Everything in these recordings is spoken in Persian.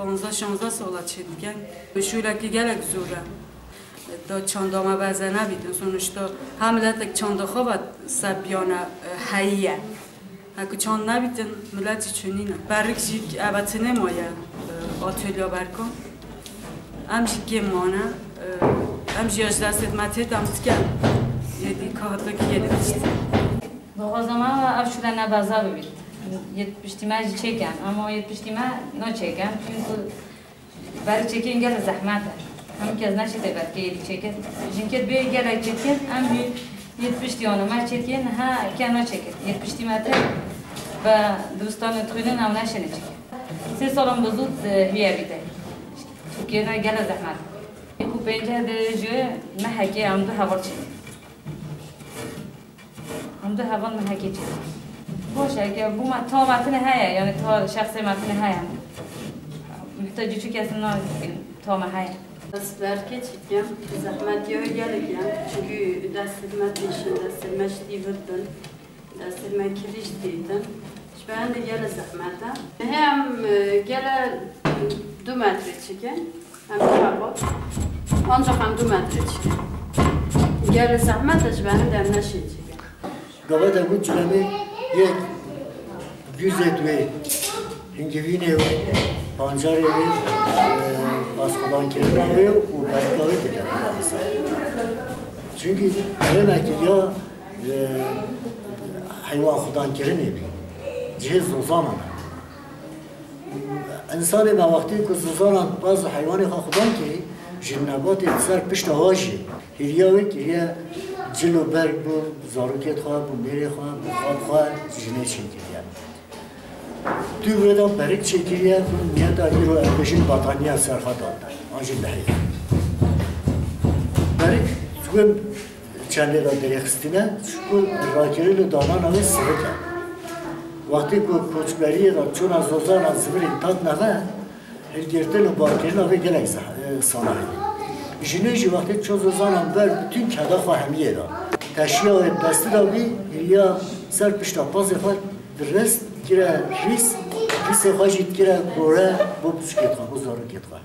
15-16 ساله چیدگن شورکی گلک زوره دا چاندامه بزه نبیدن سونشتا هملت چاندا خوابت سبیانه حییه اگه چاند نبیدن ملتی چونینه برک جیک اوتنه مایه آتولیا برکن امشی گمانه امشی یاش دستت متید امتگن یدی کهاتا که یدی دشتی Doğazama avşularına baza bibit. Yetmiştime çeken ama yetmiştime ne çeken çünkü bari çeken gel zahmete. Hem kez ne çete belki yedi çeken. Çünkü bir gel çeken hem bir yetmişti onu ma çeken ha kena çeken. Yetmiştime de ve dostane tüyden ama ne çeken. Siz salon bozut hüye bide. Çünkü ne gel zahmet. Bu bence de je mahke amdu havar çeken. هم دو هوان من هکی چیز باشه اگه بو ما تا متن هیا یعنی تا شخص متن هیا محتاجی چی کسی نه تا ما هیا دست برکه چیکم زحمت یه گلگم çünkü دست من دیشن دست مشتی بودن دست من کلیش دیدن ben de gel zahmete hem gel 2 metre çeken hem çabuk ancak hem 2 metre çeken gel zahmete ben de hem neşe çeken Gavada bu cümle یک güzel ve hingevine ve pancar evi baskıdan kirlen ve o başkaları da çünkü demek ki ya hayvan kudan kirin evi cihez o zaman insanı ma vakti ki zaman bazı hayvanı kudan ki jinnabat ser pişt ağacı hiriya ve hiriya جلو برگ بو زاروکت خواه بو میری خواه بو خواب خواه جنه چیکریه تو بردم برگ چیکریه میاد آگی رو اربشین بطانیه سرخوا دادن آنجی لحیه برگ چون چنده را درخستینه چون راکری رو دانان آوه سره کرد وقتی که کوچبری را چون از دوزان از زبری تاد نوه گرتل و بارکرین آوه گلک سانه جنیجی وقتی چون زنم بر bütün کدا خواهمیه دا تشیاء دستی دا بی یا سر پشت پاس خواهد درست گیره ریس خواه جید گیره گوره با بسکت خواه با زارو کت خواه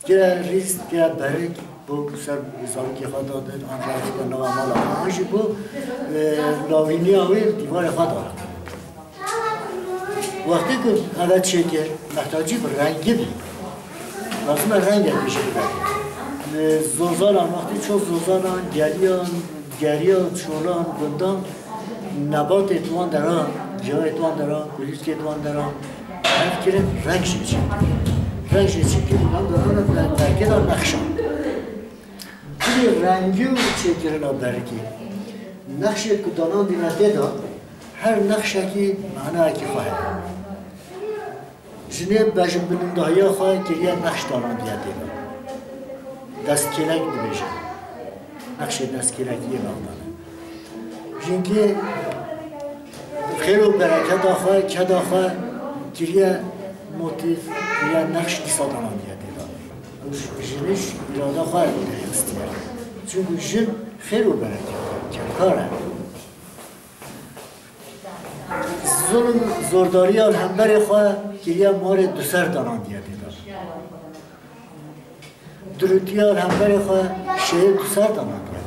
گیره ریس گیره برگ با سر زارو کت خواه دادن آن را خدا نوه مالا آنجی با لاوینی آوی دیوار خواه دارد وقتی که اول چه که محتاجی به رنگی بی لازم رنگ بیشه بگرد زوزانان وقتی چون زوزانان گریان چولان گندان نبات اتوان دران جا اتوان دران گلیسک اتوان دران هر کرن رنگ شیچی که بودن دارن درکه دار نقشان کلی رنگی و چه کرن برکی نقشه که دانان دینده دا هر نقشه که معنی که خواهد جنه بجن بلنده های خواهد که یه نقش دانان دیده دا دست کلک دیشه نقش دست کلکیه مقدانه çünkü خیر و برکت آخواه کد آخواه گریه موتیف گریه نقش دیسادان آنیه دیده جنش اراده خواه درستیه çünkü جن خیر و برکت کاره ظلم زورداری آن همبر خواه گریه مار دوسر دانان دیده درودیار همبر خواه شهر دوسر دانان دیده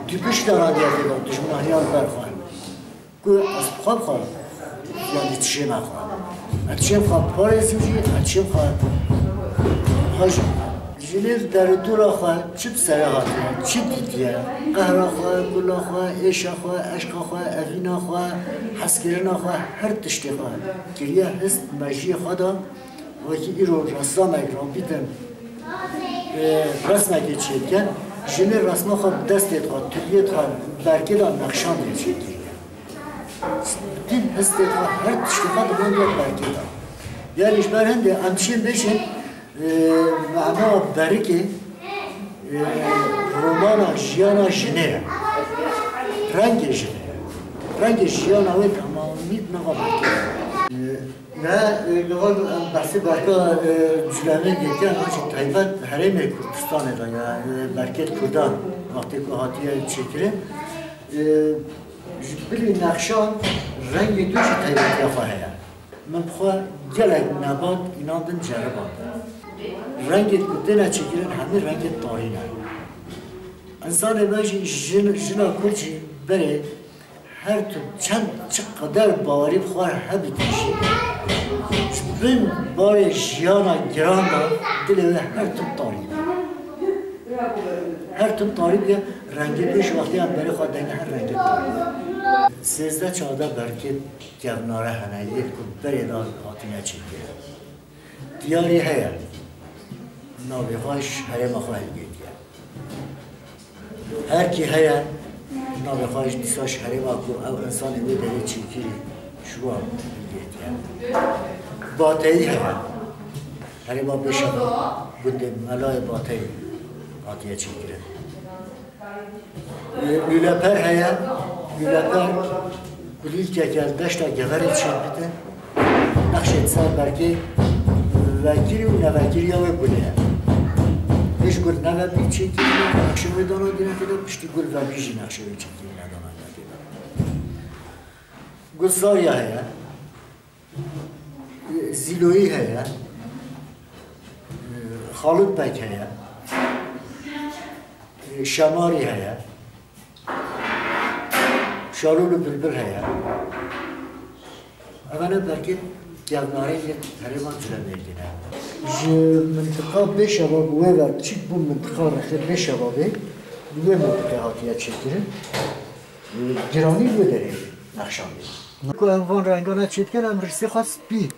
دیپش دانان دیده دشمنانیان برخواه که از خواب خواه یعنی چه نخواه اچیم خواه پارزیجی اچیم خواه هاجم جنیر در دور خواه چی بسره هاتیه چی دیدیه قهر خواه گل خواه عشق خواه عشق خواه اوینا خواه حسکرین خواه هر تشتی خواه گریه هست مجی خواه دا و که ای رو رسام اگرام بیدن رسم اگه چید کن جنیر رسم خواه دستت خواه تولیت خواه برگه دا نقشان دید چید دین هستت خواه هر تشتی خواه دمان یاد برگه دا یعنیش برهنده همچین بشن معنا برکه رومانا جیانا جنه رنگ جنه رنگ جیانا وید اما مید نگاه برکه نه نگاه بحثی برکه جلمه گیتیان هاچی تایبت حریم کردستانه دا یا برکت کردان وقتی که هاتیه چکره بلی نقشان رنگ دوش تایبت یا خواهه من بخواه گلک نبات اینا دن جربان رنگت کدنه چکرن همه رنگت تارینه انسان باجی جنا کلچی بره هر تو چقدر باوری بخواه هبیتشی بین بار جیانا گران دا دلوه هر تو تارینه هر تو تارینه رنگی بیش وقتی هم بره خواه دنگه هر رنگی تارینه 13-14 برکت گوناره هنگیر کن بره دا آتینه چکره دیاری هیا ناوی خواهش حرم خواه گیدیه هر کی هیا ناوی خواهش دیساش حرم اکو او انسان اوی داره چکری شروع گیدیه باطهی هیا حرم بشم گنده ملای باطهی آتیه چکره لولپر هیا لولپر کلیل که دشتا گوری چید بیده نقشه سر برکی وکیلی و نوکیلی ها گله هیچ گل نوکی چی کنی نقشه و دانا دینا که پشتی گل و بیجی نقشه و چی کنی ندانا ندینا گل ساریا هیا زیلویی هیا خالد بک هیا شماری هیا شارول بلبل هیا اولا برکه گوناره یک حریمان جلو میگیره. منطقه بشباب و چیک بو منطقه رخت بشبابه دوی منطقه هاتیه چکره گرانی بو داره نقشانی. که انوان رنگانه چید کن هم رسی خواست سپی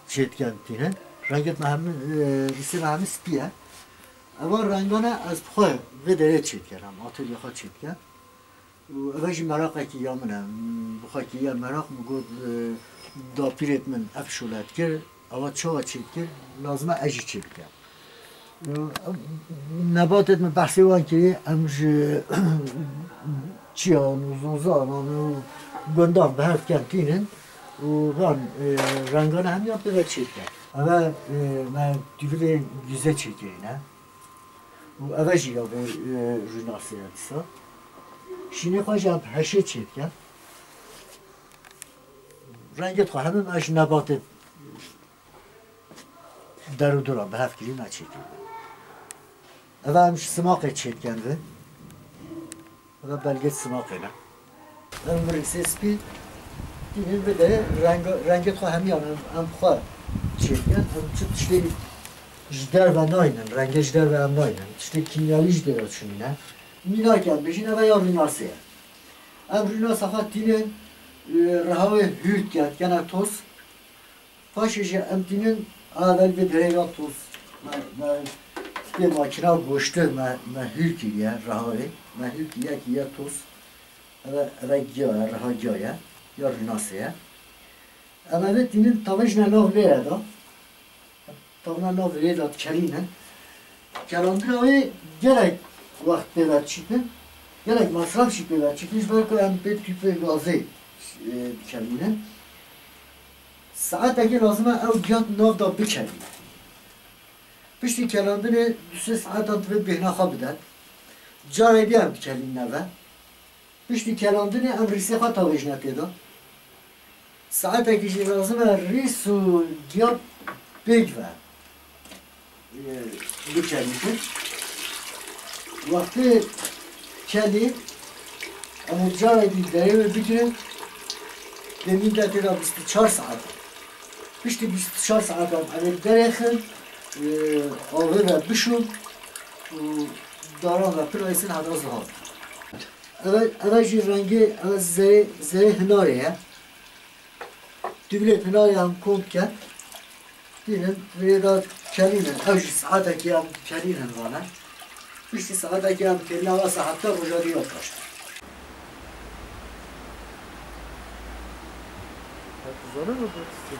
چید کن تینه رنگت مهم رسی مهم سپیه انوان رنگانه از بخواه و داره چید کن هم آتلی خواه چید کن اوهاجی مراقه که یا منم بخواه که یا مراق مگود دا پیرت من افشولت کرد اما چه چید کرد لازمه اجی چید کرد نباتت من بحثی وان که امش چیان و زوزان و گندان به هفت کنتینن و وان رنگان همیان به چید کرد اما من دیویل گیزه چید کرد و اوهاجی یا به روناسی هستم شینه خواهش هم هشه چید کرد رنگت خواه همه ماش نبات در و دوران به هفت کلی نچید اوه همش سماقه چید کنده اوه بلگت سماقه نه اوه مرسی سپید دیمین بده رنگت خواه همی هم خواه چید کند هم چه تشتی جدر و ناینن رنگ جدر و هم ناینن تشتی کیمیاوی جدر چونینه مینا کند بشین اوه یا ریناسه هم ریناسه خواه تینن رهاوی هürd کرد کنه توس پاشش امتینن اول به دریغا توس به ماکینا گوشته من هürd کیه رهاوی من هürd کیه کیه توس و گیاه رها گیاه یا ریناسیه اما به تینن تاوش نلاف لیه دا تاوش نلاف لیه دا کلینه کلاندر اوی گرک وقت بیود چیپه گرک مصرف شی بیود چیپیش برکو هم به تیپ گازه بکلینه ساعت اگه لازمه او گیاد ناف دا بکلینه پشتی کلاندنه دوسته ساعت هم به بهنا خواه بدن جاره بیا هم بکلینه و پشتی کلاندنه هم ریسه خواه تاویش نتیده ساعت اگه لازمه ریس و گیاد بگ و بکلینه وقتی کلی اما جاره داره بگیره به میدتی را 24 ساعت پشتی 24 ساعت هم اگر درخن آوه و بشون و داران و پرایسین حداز ها اول جی رنگی اول زره هناریه دوبله هناری هم کند کرد دیدن ویدا کلینن اوجی ساعت که هم کلینن وانه پشتی ساعت که هم کلینن واسه حتی رجاری ها کاشتن زنه رو بس